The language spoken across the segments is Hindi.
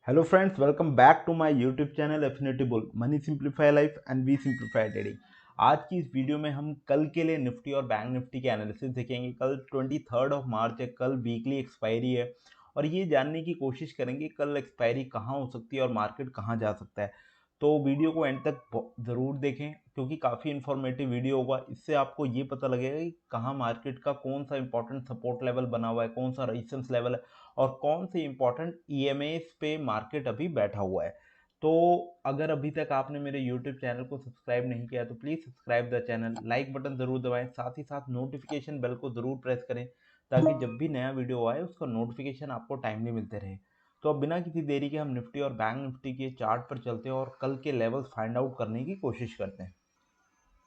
Hello friends, welcome back to my YouTube channel affinity bull money simplify life and we simplify trading. आज की इस वीडियो में हम कल के लिए निफ्टी और बैंक निफ्टी के एनालिसिस देखेंगे। कल 23 मार्च है, कल वीकली एक्सपायरी है और ये जानने की कोशिश करेंगे कल एक्सपायरी कहाँ हो सकती है और मार्केट कहाँ जा सकता है। तो वीडियो को एंड तक ज़रूर देखें क्योंकि काफ़ी इन्फॉर्मेटिव वीडियो होगा। इससे आपको ये पता लगेगा कि कहाँ मार्केट का कौन सा इंपॉर्टेंट सपोर्ट लेवल बना हुआ है, कौन सा रेजिस्टेंस लेवल है और कौन से इंपॉर्टेंट ईएमएस पे मार्केट अभी बैठा हुआ है। तो अगर अभी तक आपने मेरे यूट्यूब चैनल को सब्सक्राइब नहीं किया तो please subscribe the channel, like button ज़रूर दबाएं, साथ ही साथ नोटिफिकेशन बेल को ज़रूर प्रेस करें ताकि जब भी नया वीडियो आए उसका नोटिफिकेशन आपको टाइमली मिलते रहे। तो अब बिना किसी देरी के हम निफ्टी और बैंक निफ्टी के चार्ट पर चलते हैं और कल के लेवल्स फाइंड आउट करने की कोशिश करते हैं।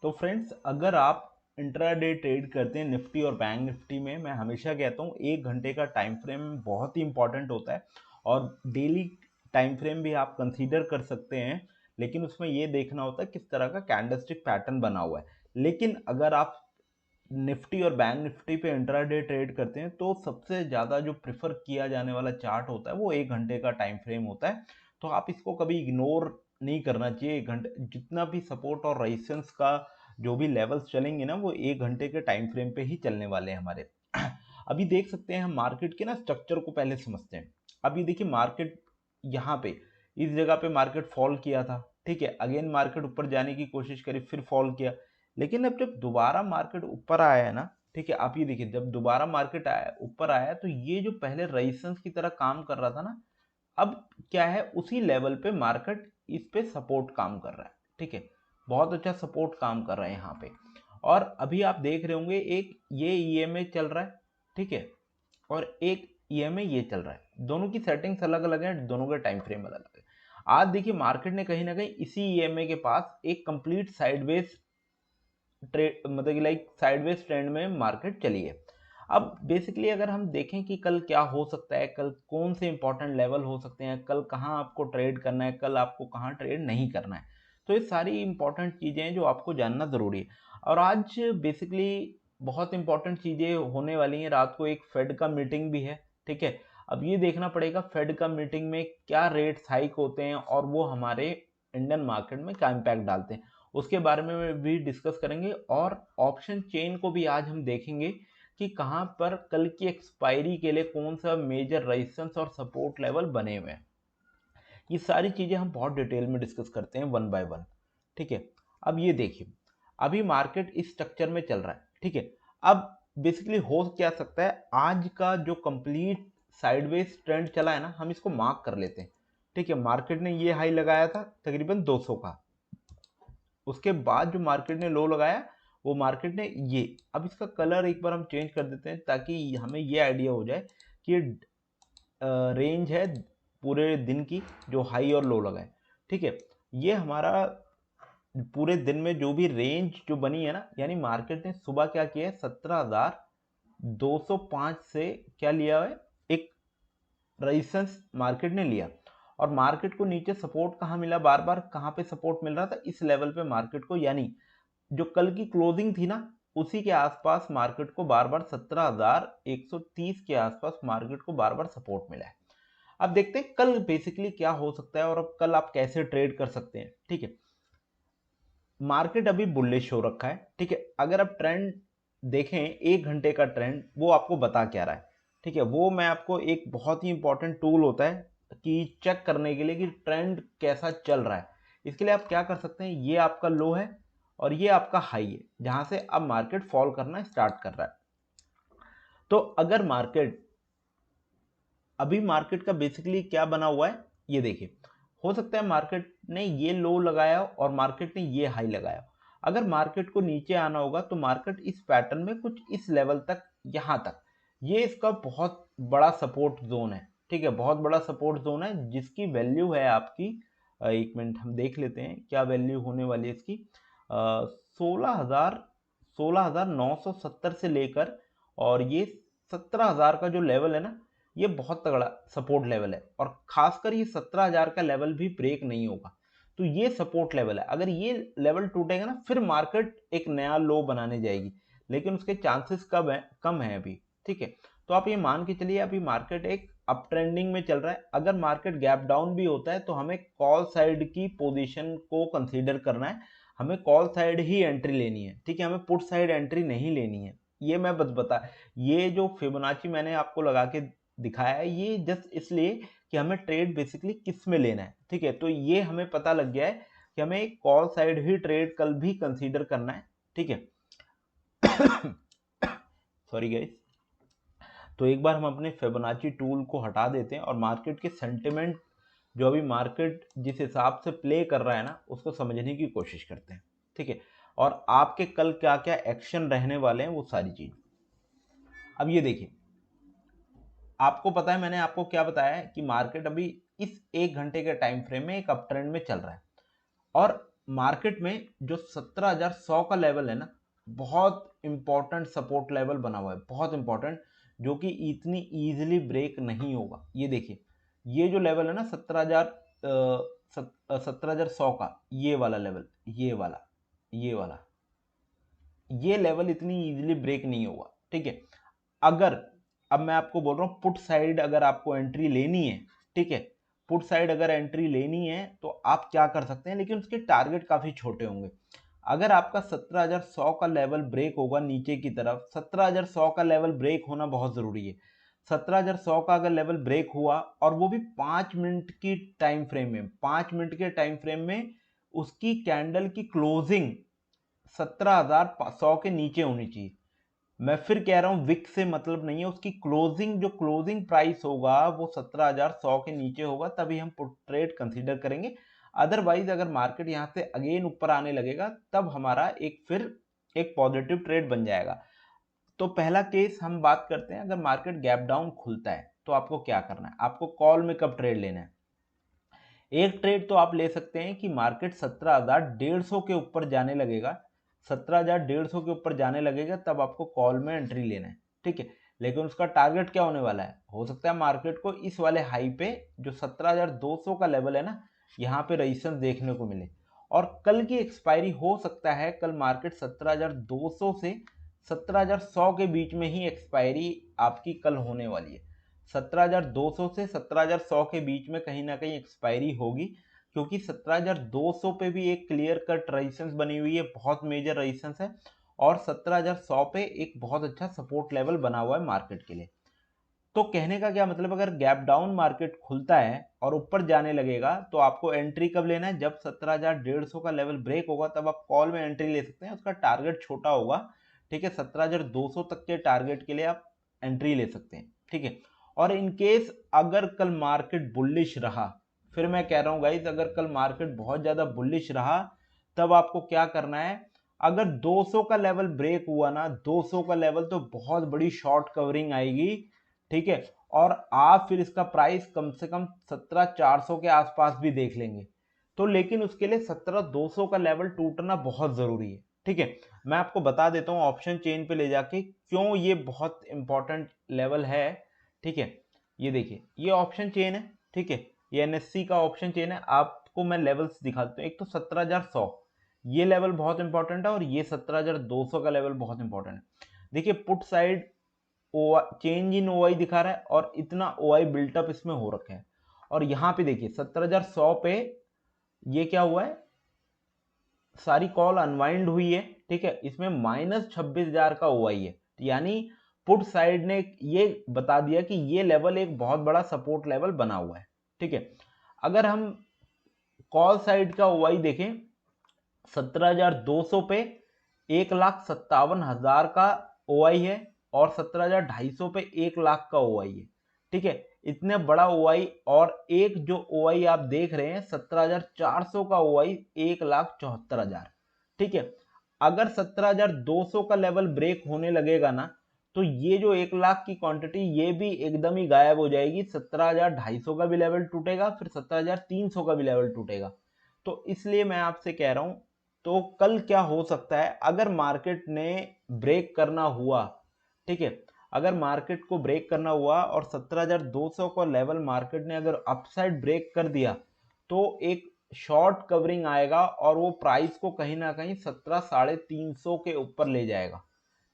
तो फ्रेंड्स, अगर आप इंट्राडे ट्रेड करते हैं निफ्टी और बैंक निफ्टी में, मैं हमेशा कहता हूँ 1 घंटे का टाइम फ्रेम बहुत ही इंपॉर्टेंट होता है और डेली टाइम फ्रेम भी आप कंसीडर कर सकते हैं, लेकिन उसमें ये देखना होता है किस तरह का कैंडलस्टिक पैटर्न बना हुआ है। लेकिन अगर आप निफ्टी और बैंक निफ्टी पे इंट्राडे ट्रेड करते हैं तो सबसे ज़्यादा जो प्रिफर किया जाने वाला चार्ट होता है वो 1 घंटे का टाइम फ्रेम होता है। तो आप इसको कभी इग्नोर नहीं करना चाहिए। 1 घंटे जितना भी सपोर्ट और रेजिस्टेंस का जो भी लेवल्स चलेंगे ना वो 1 घंटे के टाइम फ्रेम पे ही चलने वाले हैं हमारे। अभी देख सकते हैं हम मार्केट के ना स्ट्रक्चर को पहले समझते हैं। अभी देखिए मार्केट यहाँ पे इस जगह पे मार्केट फॉल किया था, ठीक है, अगेन मार्केट ऊपर जाने की कोशिश करी, फिर फॉल किया। लेकिन अब जब दोबारा मार्केट ऊपर आया है ना, ठीक है, आप ये देखिए जब दोबारा मार्केट आया ऊपर आया तो ये जो पहले रेजिस्टेंस की तरह काम कर रहा था ना, अब क्या है उसी लेवल पे मार्केट इस पे सपोर्ट काम कर रहा है। ठीक है, बहुत अच्छा सपोर्ट काम कर रहा है यहाँ पे। और अभी आप देख रहे होंगे एक ये ईएमए चल रहा है, ठीक है, और एक ईएमए ये चल रहा है। दोनों की सेटिंग्स अलग अलग है, दोनों का टाइम फ्रेम अलग अलग है। आज देखिए मार्केट ने कहीं ना कहीं इसी ईएमए के पास एक कंप्लीट साइडवेज ट्रेड, मतलब कि लाइक साइडवेज ट्रेंड में मार्केट चली है। अब बेसिकली अगर हम देखें कि कल क्या हो सकता है, कल कौन से इंपॉर्टेंट लेवल हो सकते हैं, कल कहाँ आपको ट्रेड करना है, कल आपको कहाँ ट्रेड नहीं करना है, तो ये सारी इंपॉर्टेंट चीज़ें हैं जो आपको जानना ज़रूरी है। और आज बेसिकली बहुत इंपॉर्टेंट चीज़ें होने वाली हैं। रात को एक फेड का मीटिंग भी है, ठीक है। अब ये देखना पड़ेगा फेड का मीटिंग में क्या रेट्स हाइक होते हैं और वो हमारे इंडियन मार्केट में क्या इम्पैक्ट डालते हैं, उसके बारे में भी डिस्कस करेंगे। और ऑप्शन चेन को भी आज हम देखेंगे कि कहाँ पर कल की एक्सपायरी के लिए कौन सा मेजर रेजिस्टेंस और सपोर्ट लेवल बने हुए हैं। ये सारी चीज़ें हम बहुत डिटेल में डिस्कस करते हैं वन बाय वन, ठीक है। अब ये देखिए अभी मार्केट इस स्ट्रक्चर में चल रहा है, ठीक है। अब बेसिकली हो क्या सकता है, आज का जो कंप्लीट साइडवेज ट्रेंड चला है ना, हम इसको मार्क कर लेते हैं, ठीक है। मार्केट ने ये हाई लगाया था तकरीबन 200 का, उसके बाद जो मार्केट ने लो लगाया वो मार्केट ने ये, अब इसका कलर एक बार हम चेंज कर देते हैं ताकि हमें ये आइडिया हो जाए कि रेंज है पूरे दिन की जो हाई और लो लगाए, ठीक है। ये हमारा पूरे दिन में जो भी रेंज जो बनी है ना, यानी मार्केट ने सुबह क्या किया है, 17,205 से क्या लिया है, एक रेजिस्टेंस मार्केट ने लिया। और मार्केट को नीचे सपोर्ट कहाँ मिला, बार बार कहाँ पे सपोर्ट मिल रहा था, इस लेवल पे मार्केट को, यानी जो कल की क्लोजिंग थी ना उसी के आसपास मार्केट को बार बार 17,130 के आसपास मार्केट को बार बार सपोर्ट मिला है। अब देखते हैं कल बेसिकली क्या हो सकता है और अब कल आप कैसे ट्रेड कर सकते हैं, ठीक है। मार्केट अभी बुलिश हो रखा है, ठीक है। अगर आप ट्रेंड देखें 1 घंटे का ट्रेंड, वो आपको बता क्या रहा है, ठीक है। वो मैं आपको एक बहुत ही इंपॉर्टेंट टूल होता है कि चेक करने के लिए कि ट्रेंड कैसा चल रहा है। इसके लिए आप क्या कर सकते हैं, ये आपका लो है और ये आपका हाई है जहां से अब मार्केट फॉल करना स्टार्ट कर रहा है। तो अगर मार्केट अभी मार्केट का बेसिकली क्या बना हुआ है ये देखिए, हो सकता है मार्केट ने ये लो लगाया और मार्केट ने ये हाई लगाया। अगर मार्केट को नीचे आना होगा तो मार्केट इस पैटर्न में कुछ इस लेवल तक, यहाँ तक, ये इसका बहुत बड़ा सपोर्ट जोन है, ठीक है। बहुत बड़ा सपोर्ट जोन है जिसकी वैल्यू है आपकी, एक मिनट हम देख लेते हैं क्या वैल्यू होने वाली है इसकी। 16,970 से लेकर और ये 17,000 का जो लेवल है ना, ये बहुत तगड़ा सपोर्ट लेवल है। और खासकर ये 17,000 का लेवल भी ब्रेक नहीं होगा, तो ये सपोर्ट लेवल है। अगर ये लेवल टूटेगा ना फिर मार्केट एक नया लो बनाने जाएगी, लेकिन उसके चांसेस कम है अभी, ठीक है। तो आप ये मान के चलिए अभी मार्केट एक अप ट्रेंडिंग में चल रहा है, अगर मार्केट गैप डाउन भी होता है तो हमें कॉल साइड की पोजीशन को कंसीडर करना है, हमें कॉल साइड ही एंट्री लेनी है, ठीक है, हमें पुट साइड एंट्री नहीं लेनी है। ये मैं बता ये जो फिबोनाची मैंने आपको लगा के दिखाया है ये जस्ट इसलिए कि हमें ट्रेड बेसिकली किस में लेना है, ठीक है। तो ये हमें पता लग गया है कि हमें कॉल साइड ही ट्रेड कल भी कंसीडर करना है, ठीक है। Sorry guys. तो एक बार हम अपने फिबोनाची टूल को हटा देते हैं और मार्केट के सेंटिमेंट जो अभी मार्केट जिस हिसाब से प्ले कर रहा है ना उसको समझने की कोशिश करते हैं, ठीक है, और आपके कल क्या क्या एक्शन रहने वाले हैं वो सारी चीज। अब ये देखिए, आपको पता है मैंने आपको क्या बताया है कि मार्केट अभी इस 1 घंटे के टाइम फ्रेम में एक अप ट्रेंड में चल रहा है और मार्केट में जो 17,100 का लेवल है ना बहुत इंपॉर्टेंट सपोर्ट लेवल बना हुआ है, बहुत इंपॉर्टेंट, जो कि इतनी इजीली ब्रेक नहीं होगा। ये देखिए ये जो लेवल है ना 17,100 का, ये वाला लेवल, ये लेवल इतनी इजीली ब्रेक नहीं होगा, ठीक है। अगर अब मैं आपको बोल रहा हूं पुट साइड अगर आपको एंट्री लेनी है, ठीक है, पुट साइड अगर एंट्री लेनी है तो आप क्या कर सकते हैं, लेकिन उसके टारगेट काफी छोटे होंगे। अगर आपका 17,100 का लेवल ब्रेक होगा नीचे की तरफ, 17,100 का लेवल ब्रेक होना बहुत जरूरी है। 17,100 का अगर लेवल ब्रेक हुआ और वो भी 5 मिनट की टाइम फ्रेम में, 5 मिनट के टाइम फ्रेम में उसकी कैंडल की क्लोजिंग 17,100 के नीचे होनी चाहिए। मैं फिर कह रहा हूं विक से मतलब नहीं है, उसकी क्लोजिंग जो क्लोजिंग प्राइस होगा वो 17,100 के नीचे होगा, तभी हम पुट ट्रेड कंसीडर करेंगे। अदरवाइज अगर मार्केट यहां से अगेन ऊपर आने लगेगा तब हमारा फिर एक पॉजिटिव ट्रेड बन जाएगा। तो पहला केस हम बात करते हैं, अगर मार्केट गैप डाउन खुलता है तो आपको क्या करना है, आपको कॉल में कब ट्रेड लेना है। एक ट्रेड तो आप ले सकते हैं कि मार्केट 17,150 के ऊपर जाने लगेगा, 17,150 के ऊपर जाने लगेगा तब आपको कॉल में एंट्री लेना है, ठीक है। लेकिन उसका टारगेट क्या होने वाला है, हो सकता है मार्केट को इस वाले हाई पे जो 17,200 का लेवल है ना यहाँ पे रेजिस्टेंस देखने को मिले, और कल की एक्सपायरी हो सकता है कल मार्केट 17,200 से 17,100 के बीच में ही एक्सपायरी आपकी कल होने वाली है। 17,200 से 17,100 के बीच में कहीं ना कहीं एक्सपायरी होगी, क्योंकि 17,200 पे भी एक क्लियर कट रेजिस्टेंस बनी हुई है, बहुत मेजर रेजिस्टेंस है, और 17,100 पे एक बहुत अच्छा सपोर्ट लेवल बना हुआ है मार्केट के लिए। तो कहने का क्या मतलब, अगर गैप डाउन मार्केट खुलता है और ऊपर जाने लगेगा तो आपको एंट्री कब लेना है, जब 17,150 का लेवल ब्रेक होगा तब आप कॉल में एंट्री ले सकते हैं। उसका टारगेट छोटा होगा, ठीक है, 17,200 तक के टारगेट के लिए आप एंट्री ले सकते हैं, ठीक है। और इनकेस अगर कल मार्केट बुलिश रहा, फिर मैं कह रहा हूं गाइस अगर कल मार्केट बहुत ज्यादा बुलिश रहा तब आपको क्या करना है, अगर 200 का लेवल ब्रेक हुआ ना, 200 का लेवल, तो बहुत बड़ी शॉर्ट कवरिंग आएगी, ठीक है, और आप फिर इसका प्राइस कम से कम 17,400 के आसपास भी देख लेंगे। तो लेकिन उसके लिए 17,200 का लेवल टूटना बहुत जरूरी है, ठीक है। मैं आपको बता देता हूं ऑप्शन चेन पे ले जाके क्यों ये बहुत इंपॉर्टेंट लेवल है, ठीक है। ये देखिए ये ऑप्शन चेन है, ठीक है, ये एनएससी का ऑप्शन चेन है। आपको मैं लेवल्स दिखाता हूँ, एक तो 17,100 ये लेवल बहुत इंपॉर्टेंट है, और ये 17,200 का लेवल बहुत इंपॉर्टेंट है। देखिए put side change in OI दिखा रहा है और इतना ओआई बिल्टअप इसमें हो रखा है, और यहां पे देखिए 17,100 पे ये क्या हुआ है, सारी कॉल अनवाइंड हुई है, ठीक है, इसमें -26,000 का ओआई है, यानी पुट साइड ने ये बता दिया कि ये लेवल एक बहुत बड़ा सपोर्ट लेवल बना हुआ है, ठीक है। अगर हम कॉल साइड का ओआई देखें 17,200 पे 1,57,000 का ओआई है, और 17,250 पे 1 लाख का ओआई है, ठीक है। इतने बड़ा ओआई, और एक जो ओआई आप देख रहे हैं 17,400 का ओआई 1,74,000, ठीक है। अगर 17,200 का लेवल ब्रेक होने लगेगा ना तो ये जो 1 लाख की क्वांटिटी ये भी एकदम ही गायब हो जाएगी, 17,250 का भी लेवल टूटेगा, फिर 17,300 का भी लेवल टूटेगा। तो इसलिए मैं आपसे कह रहा हूं, तो कल क्या हो सकता है, अगर मार्केट ने ब्रेक करना हुआ, ठीक है, अगर मार्केट को ब्रेक करना हुआ और 17,200 का लेवल मार्केट ने अगर अपसाइड ब्रेक कर दिया तो एक शॉर्ट कवरिंग आएगा और वो प्राइस को कहीं ना कहीं 17,350 के ऊपर ले जाएगा,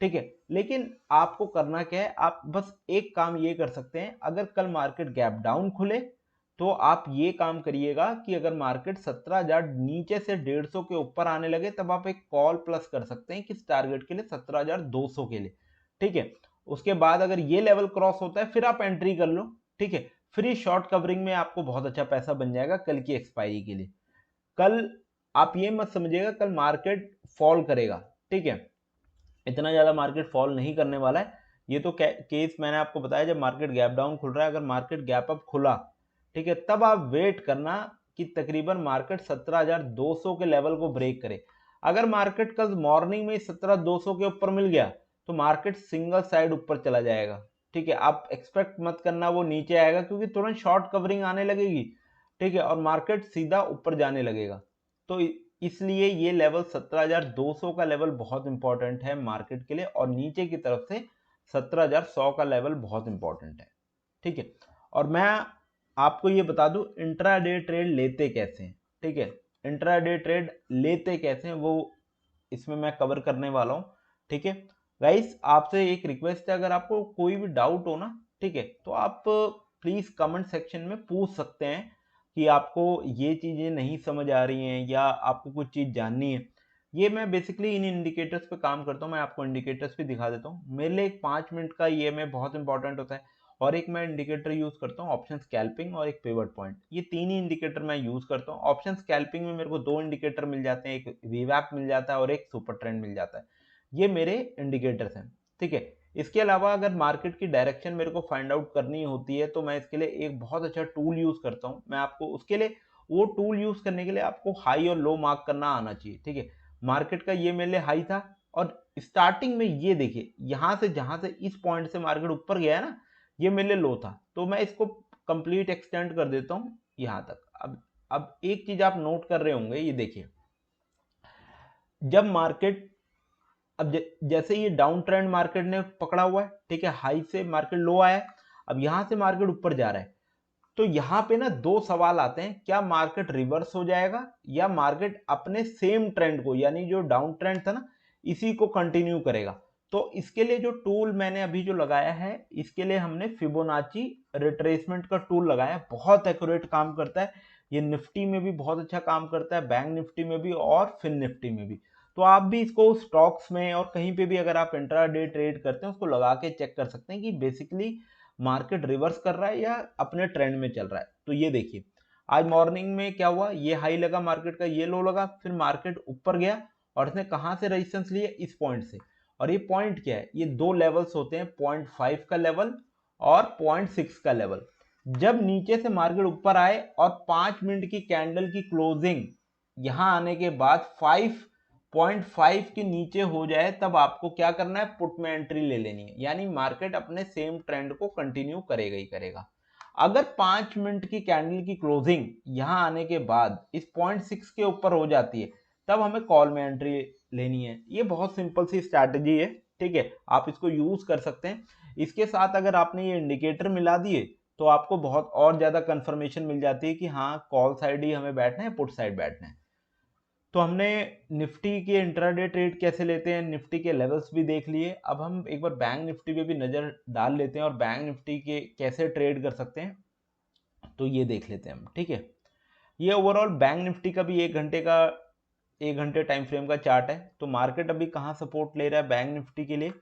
ठीक है। लेकिन आपको करना क्या है, आप बस एक काम ये कर सकते हैं, अगर कल मार्केट गैप डाउन खुले तो आप ये काम करिएगा कि अगर मार्केट 17,000 नीचे से 150 के ऊपर आने लगे तब आप एक कॉल प्लस कर सकते हैं किस टारगेट के लिए, 17,200 के लिए। ठीक है, उसके बाद अगर ये लेवल क्रॉस होता है फिर आप एंट्री कर लो। ठीक है, फ्री शॉर्ट कवरिंग में आपको बहुत अच्छा पैसा बन जाएगा कल की एक्सपायरी के लिए। कल आप ये मत समझिएगा कल मार्केट फॉल करेगा। ठीक है, इतना ज्यादा मार्केट फॉल नहीं करने वाला है। ये तो केस मैंने आपको बताया जब मार्केट गैप डाउन खुल रहा है। अगर मार्केट गैप अप खुला, ठीक है, तब आप वेट करना कि तकरीबन मार्केट 17,200 के लेवल को ब्रेक करे। अगर मार्केट कल मॉर्निंग में 17,200 के ऊपर मिल गया तो मार्केट सिंगल साइड ऊपर चला जाएगा। ठीक है, आप एक्सपेक्ट मत करना वो नीचे आएगा क्योंकि तुरंत शॉर्ट कवरिंग आने लगेगी। ठीक है, और मार्केट सीधा ऊपर जाने लगेगा। तो इसलिए ये लेवल 17,200 का लेवल बहुत इंपॉर्टेंट है मार्केट के लिए, और नीचे की तरफ से 17,100 का लेवल बहुत इंपॉर्टेंट है। ठीक है, और मैं आपको ये बता दूं इंट्राडे ट्रेड लेते कैसे हैं। ठीक है, इंट्राडे ट्रेड लेते कैसे हैं वो इसमें मैं कवर करने वाला हूं। ठीक है गाइस, आपसे एक रिक्वेस्ट है, अगर आपको कोई भी डाउट हो ना, ठीक है, तो आप प्लीज कमेंट सेक्शन में पूछ सकते हैं कि आपको ये चीजें नहीं समझ आ रही हैं या आपको कुछ चीज जाननी है। ये मैं बेसिकली इन इंडिकेटर्स पे काम करता हूँ। मैं आपको इंडिकेटर्स भी दिखा देता हूँ। मेरे लिए एक 5 मिनट का ये में बहुत इंपॉर्टेंट होता है, और एक मैं इंडिकेटर यूज करता हूँ ऑप्शन स्कैल्पिंग और एक पिवट पॉइंट। ये तीन ही इंडिकेटर मैं यूज करता हूँ। ऑप्शन स्कैल्पिंग में मेरे को दो इंडिकेटर मिल जाते हैं, एक वीवैप मिल जाता है और एक सुपर ट्रेंड मिल जाता है। ये मेरे इंडिकेटर्स हैं। ठीक है, इसके अलावा अगर मार्केट की डायरेक्शन मेरे को फाइंड आउट करनी होती है तो मैं इसके लिए एक बहुत अच्छा टूल यूज करता हूँ। मैं आपको उसके लिए, वो टूल यूज करने के लिए आपको हाई और लो मार्क करना आना चाहिए। ठीक है, मार्केट का ये मेरे लिए हाई था, और स्टार्टिंग में ये देखिए यहां से, जहां से इस पॉइंट से मार्केट ऊपर गया है ना, ये मेरे लिए लो था, तो मैं इसको कंप्लीट एक्सटेंड कर देता हूं यहां तक। अब एक चीज आप नोट कर रहे होंगे, ये देखिए जब मार्केट, अब जैसे ये डाउन ट्रेंड मार्केट ने पकड़ा हुआ है, ठीक है, हाई से मार्केट लो आया है, अब यहां से मार्केट ऊपर जा रहा है, तो यहां पे ना दो सवाल आते हैं, क्या मार्केट रिवर्स हो जाएगा या मार्केट अपने सेम ट्रेंड को, यानी जो डाउन ट्रेंड था ना, इसी को कंटिन्यू करेगा। तो इसके लिए जो टूल मैंने अभी जो लगाया है, इसके लिए हमने फिबोनाची रिट्रेसमेंट का टूल लगाया है। बहुत एक्यूरेट काम करता है ये, निफ्टी में भी बहुत अच्छा काम करता है, बैंक निफ्टी में भी और फिन निफ्टी में भी। तो आप भी इसको स्टॉक्स में और कहीं पे भी अगर आप इंट्राडे ट्रेड करते हैं उसको लगा के चेक कर सकते हैं कि बेसिकली मार्केट रिवर्स कर रहा है या अपने ट्रेंड में चल रहा है। तो ये देखिए आज मॉर्निंग में क्या हुआ, ये हाई लगा मार्केट का, ये लो लगा, फिर मार्केट ऊपर गया और इसने कहां से रेजिस्टेंस लिए, इस पॉइंट से। और ये पॉइंट क्या है, ये दो लेवल्स होते हैं, 0.5 का लेवल और 0.6 का लेवल। जब नीचे से मार्केट ऊपर आए और 5 मिनट की कैंडल की क्लोजिंग यहां आने के बाद 5.5 के नीचे हो जाए, तब आपको क्या करना है, पुट में एंट्री ले लेनी है, यानी मार्केट अपने सेम ट्रेंड को कंटिन्यू करेगा ही करेगा। अगर 5 मिनट की कैंडल की क्लोजिंग यहां आने के बाद इस 0.6 के ऊपर हो जाती है, तब हमें कॉल में एंट्री लेनी है। ये बहुत सिंपल सी स्ट्रैटेजी है। ठीक है, आप इसको यूज कर सकते हैं। इसके साथ अगर आपने ये इंडिकेटर मिला दिए तो आपको बहुत और ज्यादा कंफर्मेशन मिल जाती है कि हाँ कॉल साइड ही हमें बैठना है, पुट साइड बैठना है। तो हमने निफ्टी के इंट्राडे ट्रेड कैसे लेते हैं, निफ्टी के लेवल्स भी देख लिए। अब हम एक बार बैंक निफ्टी पे भी नजर डाल लेते हैं और बैंक निफ्टी के कैसे ट्रेड कर सकते हैं तो ये देख लेते हैं हम। ठीक है, ये ओवरऑल बैंक निफ्टी का भी 1 घंटे टाइम फ्रेम का चार्ट है। तो मार्केट अभी कहाँ सपोर्ट ले रहा है बैंक निफ्टी के लिए,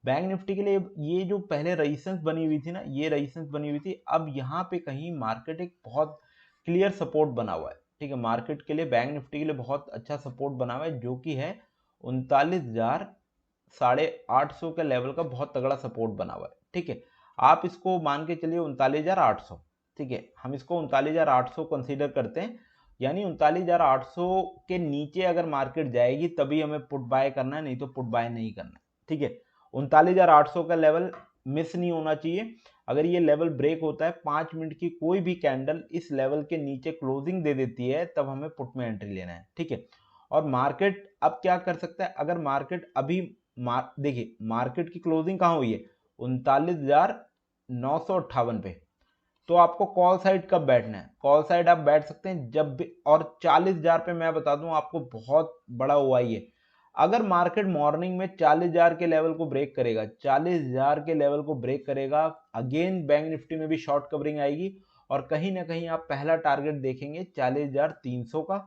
बैंक निफ्टी के लिए ये जो पहले रेजिस्टेंस बनी हुई थी ना, ये रेजिस्टेंस बनी हुई थी, अब यहाँ पे कहीं मार्केट एक बहुत क्लियर सपोर्ट बना हुआ है। ठीक है, मार्केट के लिए, बैंक निफ्टी के लिए बहुत अच्छा सपोर्ट बना हुआ है, जो कि है 39,850 के लेवल का बहुत तगड़ा सपोर्ट बना हुआ है। ठीक है, आप इसको मान के चलिए 39,800। ठीक है, हम इसको 39,800 कंसीडर करते हैं, यानी 39,800 के नीचे अगर मार्केट जाएगी तभी हमें पुट बाय करना है, नहीं तो पुट बाय नहीं करना है। ठीक है, 39,800 का लेवल मिस नहीं होना चाहिए। अगर ये लेवल ब्रेक होता है, 5 मिनट की कोई भी कैंडल इस लेवल के नीचे क्लोजिंग दे देती है, तब हमें पुट में एंट्री लेना है। ठीक है, और मार्केट अब क्या कर सकता है, अगर मार्केट अभी देखिए मार्केट की क्लोजिंग कहाँ हुई है, 39,958 पे, तो आपको कॉल साइड कब बैठना है, कॉल साइड आप बैठ सकते हैं जब भी, और 40,000 पे मैं बता दूं आपको बहुत बड़ा हुआ है। अगर मार्केट मॉर्निंग में 40,000 के लेवल को ब्रेक करेगा, 40,000 के लेवल को ब्रेक करेगा, अगेन बैंक निफ्टी में भी शॉर्ट कवरिंग आएगी और कहीं ना कहीं आप पहला टारगेट देखेंगे 40,300 का।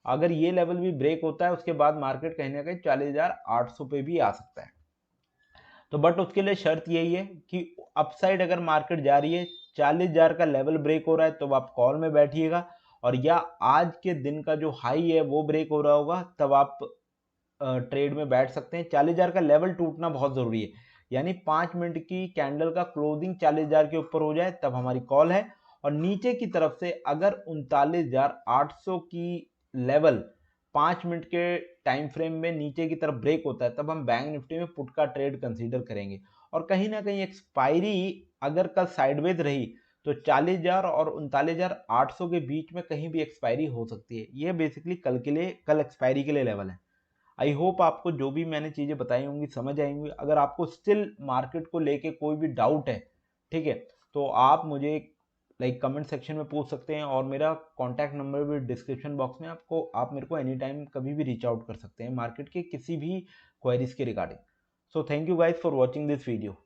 अगर ये लेवल भी ब्रेक होता है उसके बाद मार्केट कहीं ना कहीं 40,800 पे भी आ सकता है। तो बट उसके लिए शर्त यही है कि अपसाइड अगर मार्केट जा रही है, 40,000 का लेवल ब्रेक हो रहा है तो आप कॉल में बैठिएगा, और या आज के दिन का जो हाई है वो ब्रेक हो रहा होगा तब आप ट्रेड में बैठ सकते हैं। 40,000 का लेवल टूटना बहुत जरूरी है, यानी 5 मिनट की कैंडल का क्लोजिंग 40,000 के ऊपर हो जाए तब हमारी कॉल है। और नीचे की तरफ से अगर 39,800 की लेवल 5 मिनट के टाइम फ्रेम में नीचे की तरफ ब्रेक होता है तब हम बैंक निफ्टी में पुट का ट्रेड कंसीडर करेंगे। और कहीं ना कहीं एक्सपायरी अगर कल साइडवेज रही तो 40,000 और 39,800 के बीच में कहीं भी एक्सपायरी हो सकती है। ये बेसिकली कल एक्सपायरी के लिए लेवल है। आई होप आपको जो भी मैंने चीज़ें बताई होंगी समझ आई होंगी। अगर आपको स्टिल मार्केट को लेके कोई भी डाउट है, ठीक है, तो आप मुझे कमेंट सेक्शन में पूछ सकते हैं, और मेरा कॉन्टैक्ट नंबर भी डिस्क्रिप्शन बॉक्स में आप मेरे को एनी टाइम कभी भी रीच आउट कर सकते हैं मार्केट के किसी भी क्वेरीज के regarding. So thank you guys for watching this video.